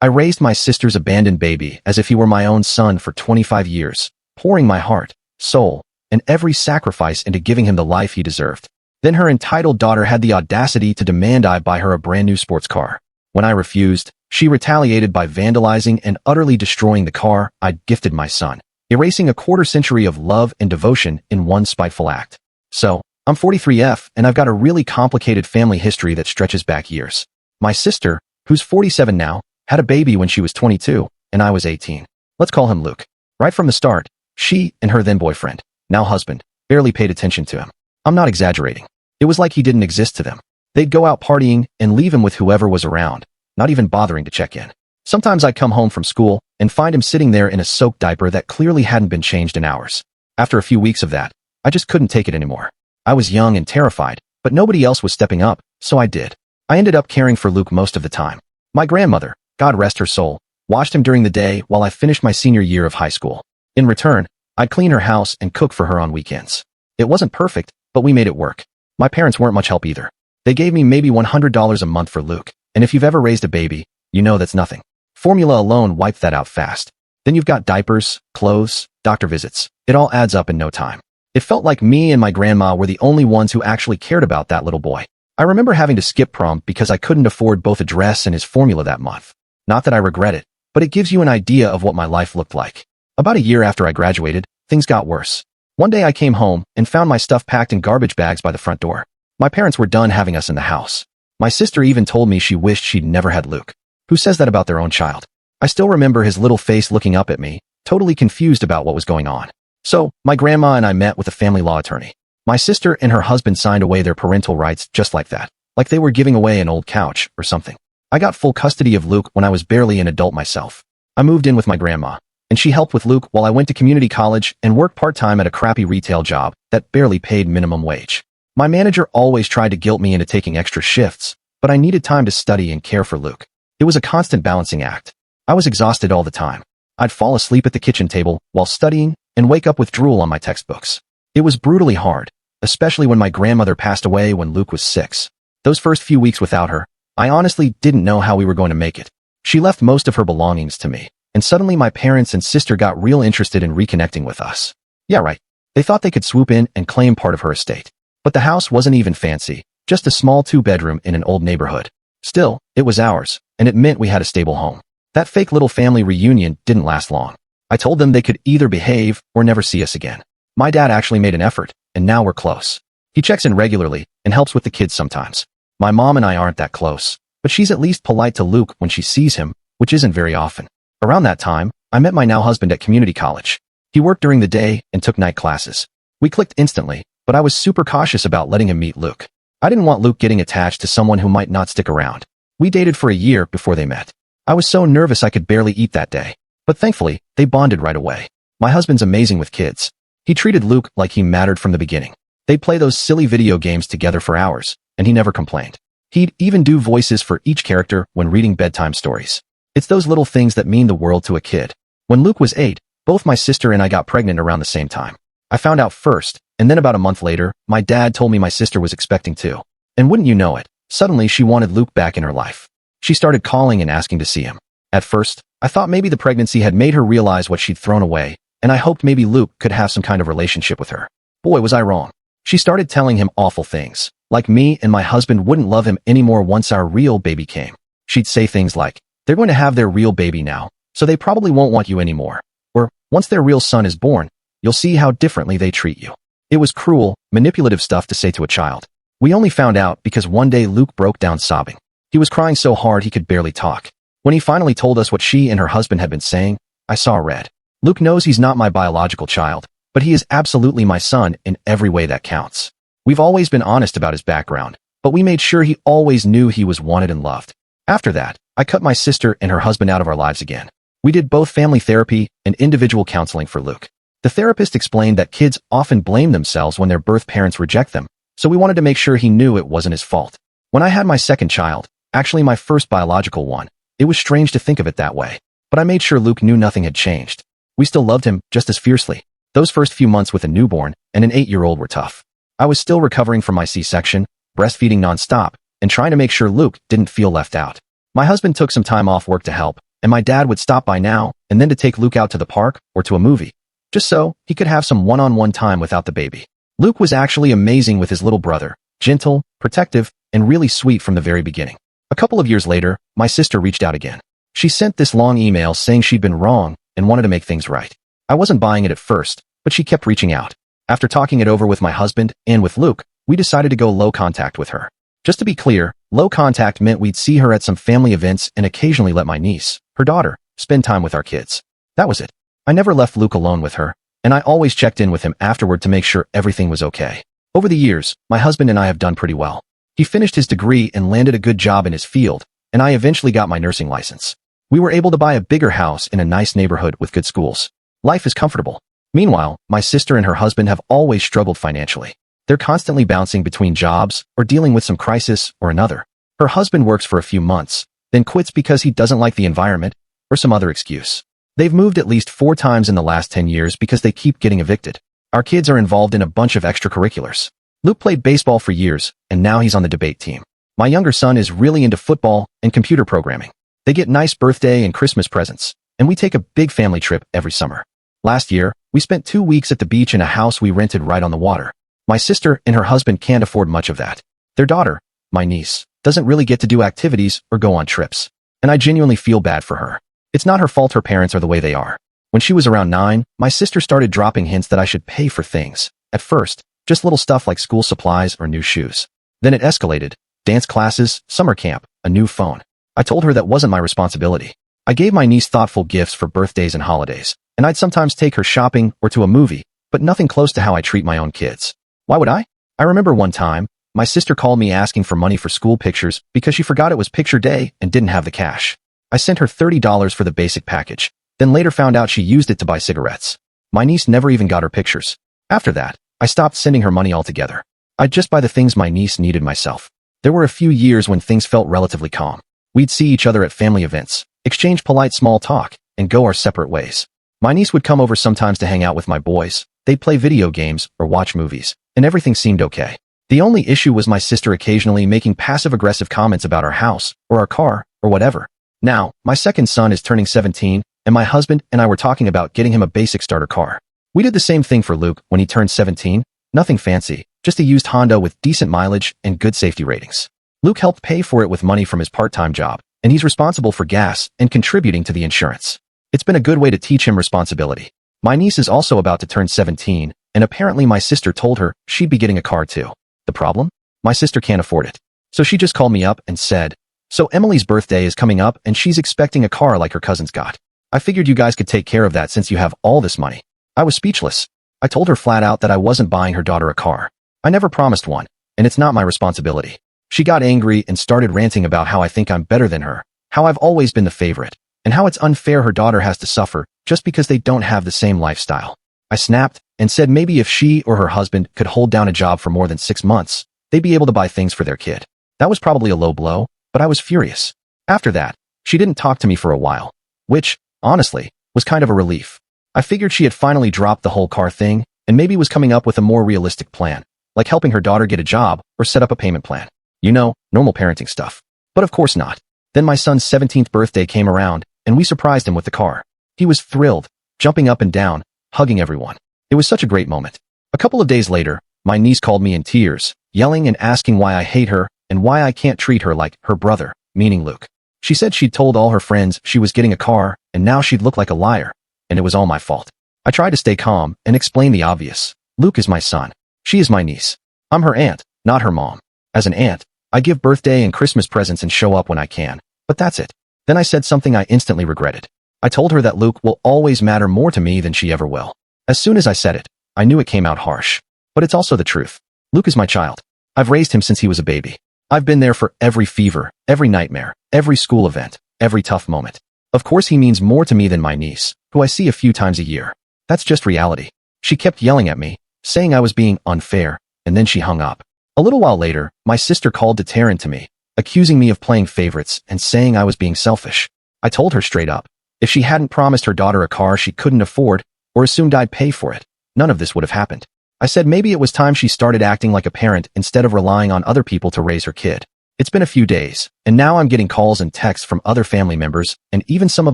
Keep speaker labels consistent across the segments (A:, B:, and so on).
A: I raised my sister's abandoned baby as if he were my own son for 25 years, pouring my heart, soul, and every sacrifice into giving him the life he deserved. Then her entitled daughter had the audacity to demand I buy her a brand new sports car. When I refused, she retaliated by vandalizing and utterly destroying the car I'd gifted my son, erasing a quarter-century of love and devotion in one spiteful act. So, I'm 43F, and I've got a really complicated family history that stretches back years. My sister, who's 47 now, had a baby when she was 22, and I was 18. Let's call him Luke. Right from the start, she and her then-boyfriend, now husband, barely paid attention to him. I'm not exaggerating. It was like he didn't exist to them. They'd go out partying and leave him with whoever was around, not even bothering to check in. Sometimes I'd come home from school and find him sitting there in a soaked diaper that clearly hadn't been changed in hours. After a few weeks of that, I just couldn't take it anymore. I was young and terrified, but nobody else was stepping up, so I did. I ended up caring for Luke most of the time. My grandmother, God rest her soul, watched him during the day while I finished my senior year of high school. In return, I'd clean her house and cook for her on weekends. It wasn't perfect, but we made it work. My parents weren't much help either. They gave me maybe $100 a month for Luke, and if you've ever raised a baby, you know that's nothing. Formula alone wiped that out fast. Then you've got diapers, clothes, doctor visits. It all adds up in no time. It felt like me and my grandma were the only ones who actually cared about that little boy. I remember having to skip prom because I couldn't afford both a dress and his formula that month. Not that I regret it, but it gives you an idea of what my life looked like. About a year after I graduated, things got worse. One day I came home and found my stuff packed in garbage bags by the front door. My parents were done having us in the house. My sister even told me she wished she'd never had Luke. Who says that about their own child? I still remember his little face looking up at me, totally confused about what was going on. So, my grandma and I met with a family law attorney. My sister and her husband signed away their parental rights just like that, like they were giving away an old couch or something. I got full custody of Luke when I was barely an adult myself. I moved in with my grandma, and she helped with Luke while I went to community college and worked part-time at a crappy retail job that barely paid minimum wage. My manager always tried to guilt me into taking extra shifts, but I needed time to study and care for Luke. It was a constant balancing act. I was exhausted all the time. I'd fall asleep at the kitchen table while studying and wake up with drool on my textbooks. It was brutally hard, especially when my grandmother passed away when Luke was 6. Those first few weeks without her, I honestly didn't know how we were going to make it. She left most of her belongings to me, and suddenly my parents and sister got real interested in reconnecting with us. Yeah, right. They thought they could swoop in and claim part of her estate. But the house wasn't even fancy, just a small 2-bedroom in an old neighborhood. Still, it was ours, and it meant we had a stable home. That fake little family reunion didn't last long. I told them they could either behave or never see us again. My dad actually made an effort, and now we're close. He checks in regularly and helps with the kids sometimes. My mom and I aren't that close, but she's at least polite to Luke when she sees him, which isn't very often. Around that time, I met my now husband at community college. He worked during the day and took night classes. We clicked instantly, but I was super cautious about letting him meet Luke. I didn't want Luke getting attached to someone who might not stick around. We dated for a year before they met. I was so nervous I could barely eat that day. But thankfully, they bonded right away. My husband's amazing with kids. He treated Luke like he mattered from the beginning. They'd play those silly video games together for hours, and he never complained. He'd even do voices for each character when reading bedtime stories. It's those little things that mean the world to a kid. When Luke was 8, both my sister and I got pregnant around the same time. I found out first, and then about a month later, my dad told me my sister was expecting too. And wouldn't you know it, suddenly she wanted Luke back in her life. She started calling and asking to see him. At first, I thought maybe the pregnancy had made her realize what she'd thrown away, and I hoped maybe Luke could have some kind of relationship with her. Boy, was I wrong. She started telling him awful things, like me and my husband wouldn't love him anymore once our real baby came. She'd say things like, they're going to have their real baby now, so they probably won't want you anymore. Or, once their real son is born, you'll see how differently they treat you. It was cruel, manipulative stuff to say to a child. We only found out because one day Luke broke down sobbing. He was crying so hard he could barely talk. When he finally told us what she and her husband had been saying, I saw red. Luke knows he's not my biological child, but he is absolutely my son in every way that counts. We've always been honest about his background, but we made sure he always knew he was wanted and loved. After that, I cut my sister and her husband out of our lives again. We did both family therapy and individual counseling for Luke. The therapist explained that kids often blame themselves when their birth parents reject them, so we wanted to make sure he knew it wasn't his fault. When I had my second child, actually my first biological one, it was strange to think of it that way, but I made sure Luke knew nothing had changed. We still loved him just as fiercely. Those first few months with a newborn and an 8-year-old were tough. I was still recovering from my C-section, breastfeeding nonstop, and trying to make sure Luke didn't feel left out. My husband took some time off work to help, and my dad would stop by now and then to take Luke out to the park or to a movie, just so he could have some one-on-one time without the baby. Luke was actually amazing with his little brother, gentle, protective, and really sweet from the very beginning. A couple of years later, my sister reached out again. She sent this long email saying she'd been wrong and wanted to make things right. I wasn't buying it at first, but she kept reaching out. After talking it over with my husband and with Luke, we decided to go low contact with her. Just to be clear, low contact meant we'd see her at some family events and occasionally let my niece, her daughter, spend time with our kids. That was it. I never left Luke alone with her, and I always checked in with him afterward to make sure everything was okay. Over the years, my husband and I have done pretty well. He finished his degree and landed a good job in his field, and I eventually got my nursing license. We were able to buy a bigger house in a nice neighborhood with good schools. Life is comfortable. Meanwhile, my sister and her husband have always struggled financially. They're constantly bouncing between jobs or dealing with some crisis or another. Her husband works for a few months, then quits because he doesn't like the environment or some other excuse. They've moved at least 4 times in the last 10 years because they keep getting evicted. Our kids are involved in a bunch of extracurriculars. Luke played baseball for years, and now he's on the debate team. My younger son is really into football and computer programming. They get nice birthday and Christmas presents, and we take a big family trip every summer. Last year, we spent 2 weeks at the beach in a house we rented right on the water. My sister and her husband can't afford much of that. Their daughter, my niece, doesn't really get to do activities or go on trips, and I genuinely feel bad for her. It's not her fault her parents are the way they are. When she was around 9, my sister started dropping hints that I should pay for things. At first, just little stuff like school supplies or new shoes. Then it escalated. Dance classes, summer camp, a new phone. I told her that wasn't my responsibility. I gave my niece thoughtful gifts for birthdays and holidays, and I'd sometimes take her shopping or to a movie, but nothing close to how I treat my own kids. Why would I? I remember one time, my sister called me asking for money for school pictures because she forgot it was picture day and didn't have the cash. I sent her $30 for the basic package, then later found out she used it to buy cigarettes. My niece never even got her pictures. After that, I stopped sending her money altogether. I'd just buy the things my niece needed myself. There were a few years when things felt relatively calm. We'd see each other at family events, exchange polite small talk, and go our separate ways. My niece would come over sometimes to hang out with my boys. They'd play video games or watch movies, and everything seemed okay. The only issue was my sister occasionally making passive-aggressive comments about our house, or our car, or whatever. Now, my second son is turning 17, and my husband and I were talking about getting him a basic starter car. We did the same thing for Luke when he turned 17, nothing fancy, just a used Honda with decent mileage and good safety ratings. Luke helped pay for it with money from his part-time job, and he's responsible for gas and contributing to the insurance. It's been a good way to teach him responsibility. My niece is also about to turn 17, and apparently my sister told her she'd be getting a car too. The problem? My sister can't afford it. So she just called me up and said, "So Emily's birthday is coming up and she's expecting a car like her cousin's got. I figured you guys could take care of that since you have all this money." I was speechless. I told her flat out that I wasn't buying her daughter a car. I never promised one, and it's not my responsibility. She got angry and started ranting about how I think I'm better than her, how I've always been the favorite, and how it's unfair her daughter has to suffer just because they don't have the same lifestyle. I snapped and said maybe if she or her husband could hold down a job for more than 6 months, they'd be able to buy things for their kid. That was probably a low blow, but I was furious. After that, she didn't talk to me for a while, which, honestly, was kind of a relief. I figured she had finally dropped the whole car thing and maybe was coming up with a more realistic plan, like helping her daughter get a job or set up a payment plan. You know, normal parenting stuff. But of course not. Then my son's 17th birthday came around, and we surprised him with the car. He was thrilled, jumping up and down, hugging everyone. It was such a great moment. A couple of days later, my niece called me in tears, yelling and asking why I hate her and why I can't treat her like her brother, meaning Luke. She said she'd told all her friends she was getting a car, and now she'd look like a liar, and it was all my fault. I tried to stay calm and explain the obvious. Luke is my son. She is my niece. I'm her aunt, not her mom. As an aunt, I give birthday and Christmas presents and show up when I can, but that's it. Then I said something I instantly regretted. I told her that Luke will always matter more to me than she ever will. As soon as I said it, I knew it came out harsh. But it's also the truth. Luke is my child. I've raised him since he was a baby. I've been there for every fever, every nightmare, every school event, every tough moment. Of course he means more to me than my niece, who I see a few times a year. That's just reality. She kept yelling at me, saying I was being unfair, and then she hung up. A little while later, my sister called to tear into me, accusing me of playing favorites and saying I was being selfish. I told her straight up, if she hadn't promised her daughter a car she couldn't afford, or assumed I'd pay for it, none of this would have happened. I said maybe it was time she started acting like a parent instead of relying on other people to raise her kid. It's been a few days, and now I'm getting calls and texts from other family members and even some of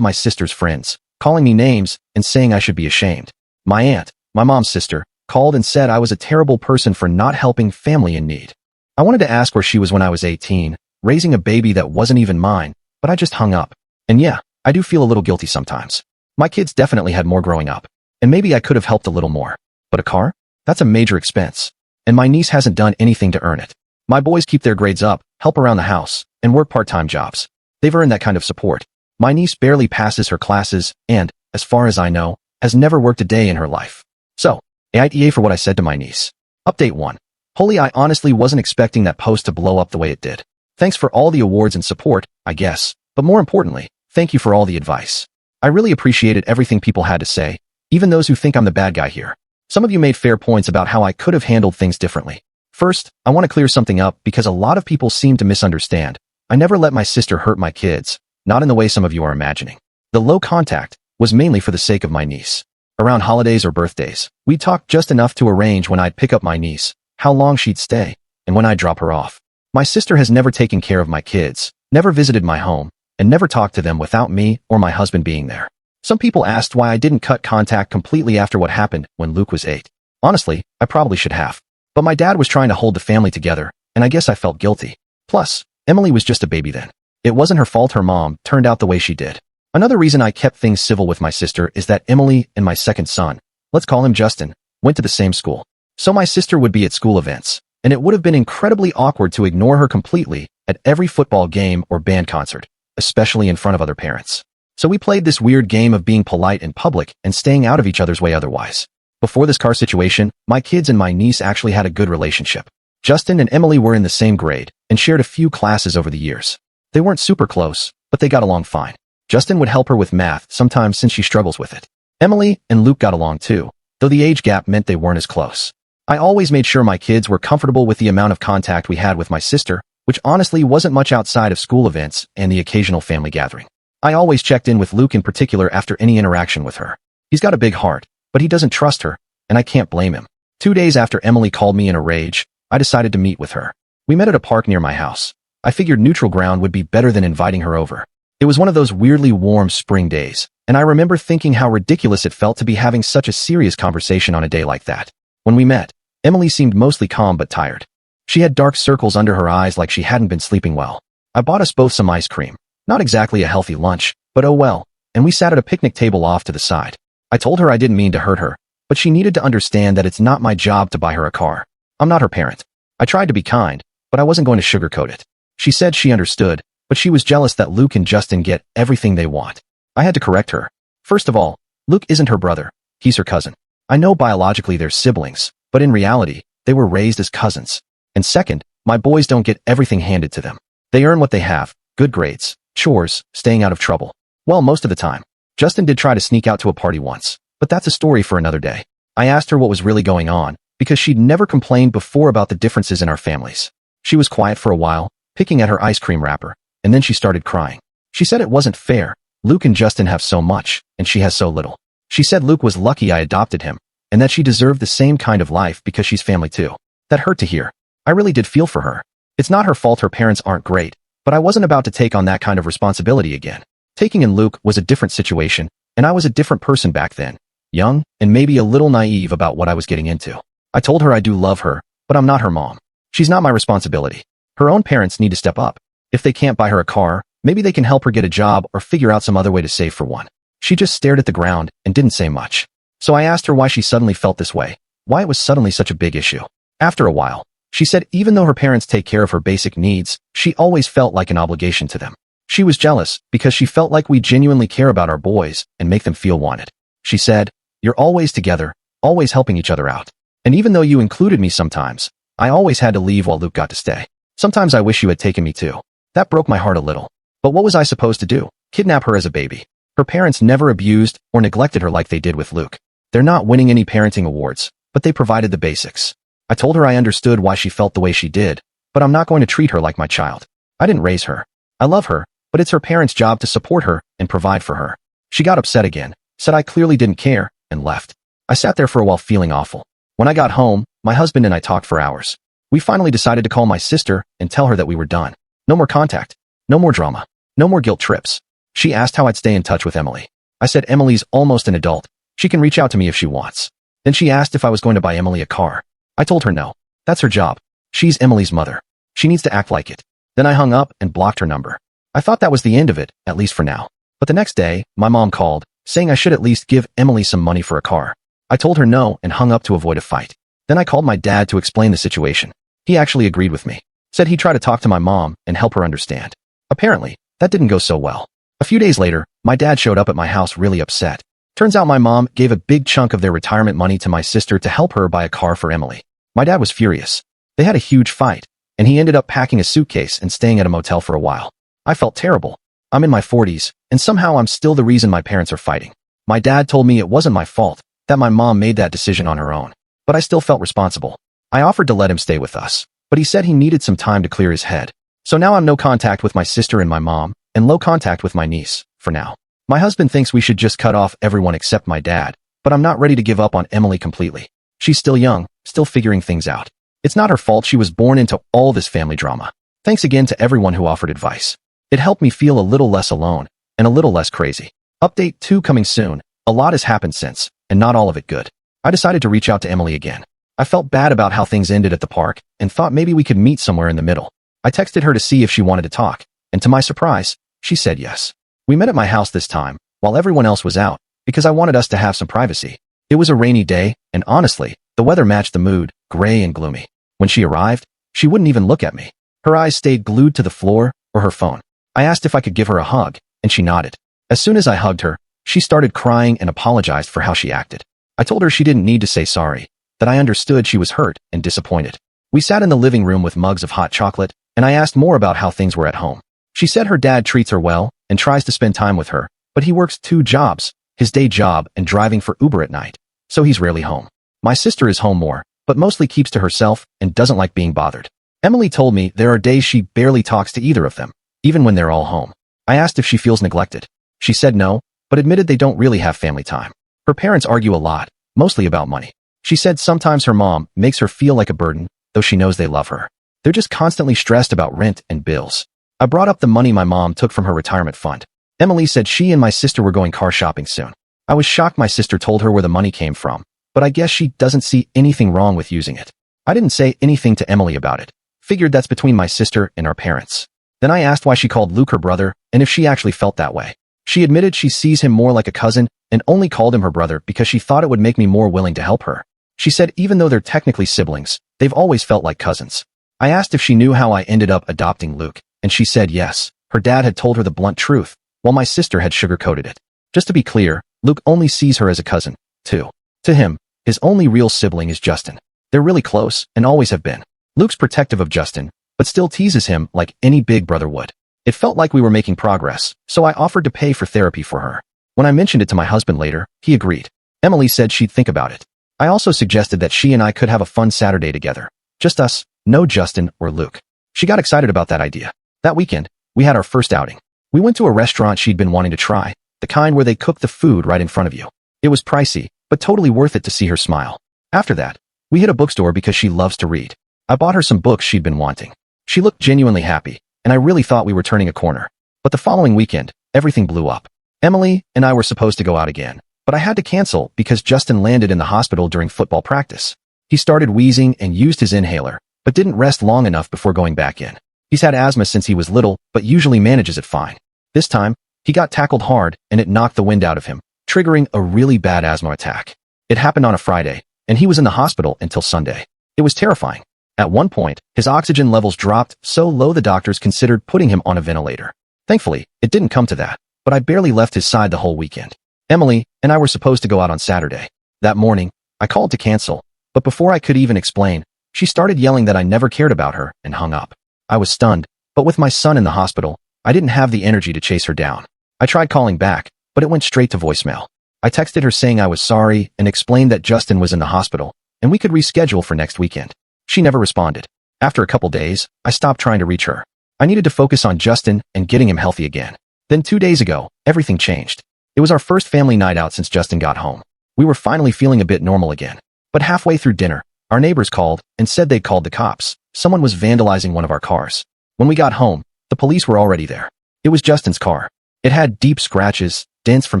A: my sister's friends, calling me names and saying I should be ashamed. My aunt, my mom's sister, called and said I was a terrible person for not helping family in need. I wanted to ask where she was when I was 18, raising a baby that wasn't even mine, but I just hung up. And yeah, I do feel a little guilty sometimes. My kids definitely had more growing up, and maybe I could have helped a little more. But a car? That's a major expense. And my niece hasn't done anything to earn it. My boys keep their grades up, help around the house, and work part-time jobs. They've earned that kind of support. My niece barely passes her classes and, as far as I know, has never worked a day in her life. So, aita for what I said to my niece. Update 1. Holy, I honestly wasn't expecting that post to blow up the way it did. Thanks for all the awards and support, I guess, but more importantly, thank you for all the advice. I really appreciated everything people had to say, even those who think I'm the bad guy here. Some of you made fair points about how I could have handled things differently. First, I want to clear something up because a lot of people seem to misunderstand. I never let my sister hurt my kids, not in the way some of you are imagining. The low contact was mainly for the sake of my niece. Around holidays or birthdays, we'd talk just enough to arrange when I'd pick up my niece, how long she'd stay, and when I'd drop her off. My sister has never taken care of my kids, never visited my home, and never talked to them without me or my husband being there. Some people asked why I didn't cut contact completely after what happened when Luke was 8. Honestly, I probably should have. But my dad was trying to hold the family together, and I guess I felt guilty. Plus, Emily was just a baby then. It wasn't her fault her mom turned out the way she did. Another reason I kept things civil with my sister is that Emily and my second son, let's call him Justin, went to the same school. So my sister would be at school events, and it would have been incredibly awkward to ignore her completely at every football game or band concert, especially in front of other parents. So we played this weird game of being polite in public and staying out of each other's way otherwise. Before this car situation, my kids and my niece actually had a good relationship. Justin and Emily were in the same grade and shared a few classes over the years. They weren't super close, but they got along fine. Justin would help her with math sometimes since she struggles with it. Emily and Luke got along too, though the age gap meant they weren't as close. I always made sure my kids were comfortable with the amount of contact we had with my sister, which honestly wasn't much outside of school events and the occasional family gathering. I always checked in with Luke in particular after any interaction with her. He's got a big heart, but he doesn't trust her, and I can't blame him. 2 days after Emily called me in a rage, I decided to meet with her. We met at a park near my house. I figured neutral ground would be better than inviting her over. It was one of those weirdly warm spring days, and I remember thinking how ridiculous it felt to be having such a serious conversation on a day like that. When we met, Emily seemed mostly calm but tired. She had dark circles under her eyes like she hadn't been sleeping well. I bought us both some ice cream. Not exactly a healthy lunch, but oh well, and we sat at a picnic table off to the side. I told her I didn't mean to hurt her, but she needed to understand that it's not my job to buy her a car. I'm not her parent. I tried to be kind, but I wasn't going to sugarcoat it. She said she understood, but she was jealous that Luke and Justin get everything they want. I had to correct her. First of all, Luke isn't her brother. He's her cousin. I know biologically they're siblings, but in reality, they were raised as cousins. And second, my boys don't get everything handed to them. They earn what they have, good grades, chores, staying out of trouble. Well, most of the time. Justin did try to sneak out to a party once, but that's a story for another day. I asked her what was really going on, because she'd never complained before about the differences in our families. She was quiet for a while, picking at her ice cream wrapper, and then she started crying. She said it wasn't fair. Luke and Justin have so much, and she has so little. She said Luke was lucky I adopted him, and that she deserved the same kind of life because she's family too. That hurt to hear. I really did feel for her. It's not her fault her parents aren't great, but I wasn't about to take on that kind of responsibility again. Taking in Luke was a different situation, and I was a different person back then. Young, and maybe a little naive about what I was getting into. I told her I do love her, but I'm not her mom. She's not my responsibility. Her own parents need to step up. If they can't buy her a car, maybe they can help her get a job or figure out some other way to save for one. She just stared at the ground and didn't say much. So I asked her why she suddenly felt this way, why it was suddenly such a big issue. After a while, she said even though her parents take care of her basic needs, she always felt like an obligation to them. She was jealous because she felt like we genuinely care about our boys and make them feel wanted. She said, "You're always together, always helping each other out. And even though you included me sometimes, I always had to leave while Luke got to stay. Sometimes I wish you had taken me too." That broke my heart a little. But what was I supposed to do? Kidnap her as a baby? Her parents never abused or neglected her like they did with Luke. They're not winning any parenting awards, but they provided the basics. I told her I understood why she felt the way she did, but I'm not going to treat her like my child. I didn't raise her. I love her, but it's her parents' job to support her and provide for her. She got upset again, said I clearly didn't care, and left. I sat there for a while feeling awful. When I got home, my husband and I talked for hours. We finally decided to call my sister and tell her that we were done. No more contact. No more drama. No more guilt trips. She asked how I'd stay in touch with Emily. I said Emily's almost an adult. She can reach out to me if she wants. Then she asked if I was going to buy Emily a car. I told her no. That's her job. She's Emily's mother. She needs to act like it. Then I hung up and blocked her number. I thought that was the end of it, at least for now. But the next day, my mom called, saying I should at least give Emily some money for a car. I told her no and hung up to avoid a fight. Then I called my dad to explain the situation. He actually agreed with me. Said he'd try to talk to my mom and help her understand. Apparently, that didn't go so well. A few days later, my dad showed up at my house really upset. Turns out my mom gave a big chunk of their retirement money to my sister to help her buy a car for Emily. My dad was furious. They had a huge fight, and he ended up packing a suitcase and staying at a motel for a while. I felt terrible. I'm in my 40s, and somehow I'm still the reason my parents are fighting. My dad told me it wasn't my fault, that my mom made that decision on her own. But I still felt responsible. I offered to let him stay with us, but he said he needed some time to clear his head. So now I'm no contact with my sister and my mom, and low contact with my niece, for now. My husband thinks we should just cut off everyone except my dad, but I'm not ready to give up on Emily completely. She's still young, still figuring things out. It's not her fault she was born into all this family drama. Thanks again to everyone who offered advice. It helped me feel a little less alone, and a little less crazy. Update 2 coming soon. A lot has happened since, and not all of it good. I decided to reach out to Emily again. I felt bad about how things ended at the park, and thought maybe we could meet somewhere in the middle. I texted her to see if she wanted to talk, and to my surprise, she said yes. We met at my house this time, while everyone else was out, because I wanted us to have some privacy. It was a rainy day, and honestly, the weather matched the mood, gray and gloomy. When she arrived, she wouldn't even look at me. Her eyes stayed glued to the floor or her phone. I asked if I could give her a hug, and she nodded. As soon as I hugged her, she started crying and apologized for how she acted. I told her she didn't need to say sorry, that I understood she was hurt and disappointed. We sat in the living room with mugs of hot chocolate, and I asked more about how things were at home. She said her dad treats her well and tries to spend time with her, but he works 2 jobs, his day job and driving for Uber at night, so he's rarely home. My sister is home more, but mostly keeps to herself and doesn't like being bothered. Emily told me there are days she barely talks to either of them, even when they're all home. I asked if she feels neglected. She said no, but admitted they don't really have family time. Her parents argue a lot, mostly about money. She said sometimes her mom makes her feel like a burden, though she knows they love her. They're just constantly stressed about rent and bills. I brought up the money my mom took from her retirement fund. Emily said she and my sister were going car shopping soon. I was shocked my sister told her where the money came from, but I guess she doesn't see anything wrong with using it. I didn't say anything to Emily about it. Figured that's between my sister and our parents. Then I asked why she called Luke her brother and if she actually felt that way. She admitted she sees him more like a cousin and only called him her brother because she thought it would make me more willing to help her. She said even though they're technically siblings, they've always felt like cousins. I asked if she knew how I ended up adopting Luke, and she said yes. Her dad had told her the blunt truth, while my sister had sugarcoated it. Just to be clear, Luke only sees her as a cousin, too. To him, his only real sibling is Justin. They're really close and always have been. Luke's protective of Justin, but still teases him like any big brother would. It felt like we were making progress, so I offered to pay for therapy for her. When I mentioned it to my husband later, he agreed. Emily said she'd think about it. I also suggested that she and I could have a fun Saturday together. Just us, no Justin or Luke. She got excited about that idea. That weekend, we had our first outing. We went to a restaurant she'd been wanting to try, the kind where they cook the food right in front of you. It was pricey, but totally worth it to see her smile. After that, we hit a bookstore because she loves to read. I bought her some books she'd been wanting. She looked genuinely happy, and I really thought we were turning a corner. But the following weekend, everything blew up. Emily and I were supposed to go out again, but I had to cancel because Justin landed in the hospital during football practice. He started wheezing and used his inhaler, but didn't rest long enough before going back in. He's had asthma since he was little, but usually manages it fine. This time, he got tackled hard and it knocked the wind out of him, triggering a really bad asthma attack. It happened on a Friday, and he was in the hospital until Sunday. It was terrifying. At one point, his oxygen levels dropped so low the doctors considered putting him on a ventilator. Thankfully, it didn't come to that, but I barely left his side the whole weekend. Emily and I were supposed to go out on Saturday. That morning, I called to cancel, but before I could even explain, she started yelling that I never cared about her and hung up. I was stunned, but with my son in the hospital, I didn't have the energy to chase her down. I tried calling back, but it went straight to voicemail. I texted her saying I was sorry and explained that Justin was in the hospital and we could reschedule for next weekend. She never responded. After a couple days, I stopped trying to reach her. I needed to focus on Justin and getting him healthy again. Then 2 days ago, everything changed. It was our first family night out since Justin got home. We were finally feeling a bit normal again. But halfway through dinner, our neighbors called and said they'd called the cops. Someone was vandalizing one of our cars. When we got home, The police were already there. It was Justin's car. It had deep scratches, dents from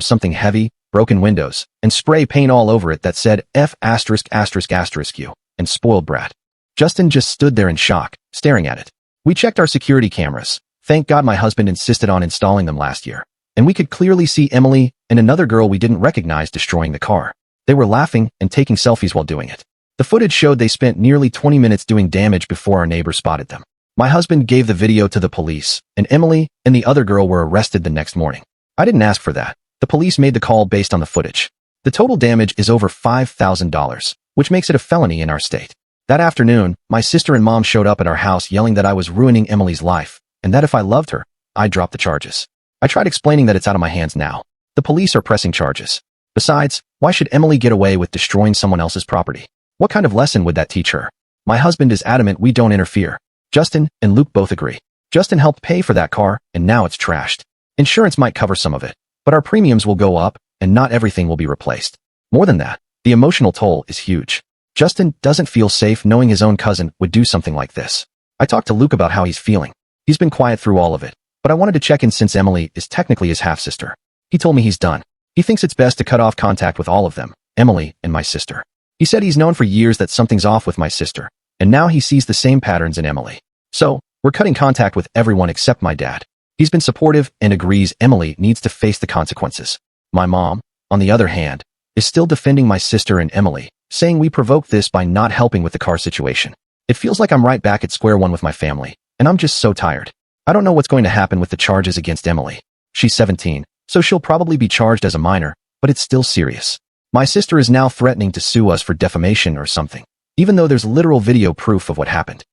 A: something heavy, broken windows, and spray paint all over it that said F***********, and spoiled brat. Justin just stood there in shock, staring at it. We checked our security cameras. Thank God my husband insisted on installing them last year. And we could clearly see Emily and another girl we didn't recognize destroying the car. They were laughing and taking selfies while doing it. The footage showed they spent nearly 20 minutes doing damage before our neighbor spotted them. My husband gave the video to the police, and Emily and the other girl were arrested the next morning. I didn't ask for that. The police made the call based on the footage. The total damage is over $5,000, which makes it a felony in our state. That afternoon, my sister and mom showed up at our house yelling that I was ruining Emily's life, and that if I loved her, I'd drop the charges. I tried explaining that it's out of my hands now. The police are pressing charges. Besides, why should Emily get away with destroying someone else's property? What kind of lesson would that teach her? My husband is adamant we don't interfere. Justin and Luke both agree. Justin helped pay for that car, and now it's trashed. Insurance might cover some of it, but our premiums will go up, and not everything will be replaced. More than that, the emotional toll is huge. Justin doesn't feel safe knowing his own cousin would do something like this. I talked to Luke about how he's feeling. He's been quiet through all of it, but I wanted to check in since Emily is technically his half-sister. He told me he's done. He thinks it's best to cut off contact with all of them, Emily and my sister. He said he's known for years that something's off with my sister, and now he sees the same patterns in Emily. So, we're cutting contact with everyone except my dad. He's been supportive and agrees Emily needs to face the consequences. My mom, on the other hand, is still defending my sister and Emily, saying we provoked this by not helping with the car situation. It feels like I'm right back at square one with my family, and I'm just so tired. I don't know what's going to happen with the charges against Emily. She's 17, so she'll probably be charged as a minor, but it's still serious. My sister is now threatening to sue us for defamation or something, even though there's literal video proof of what happened.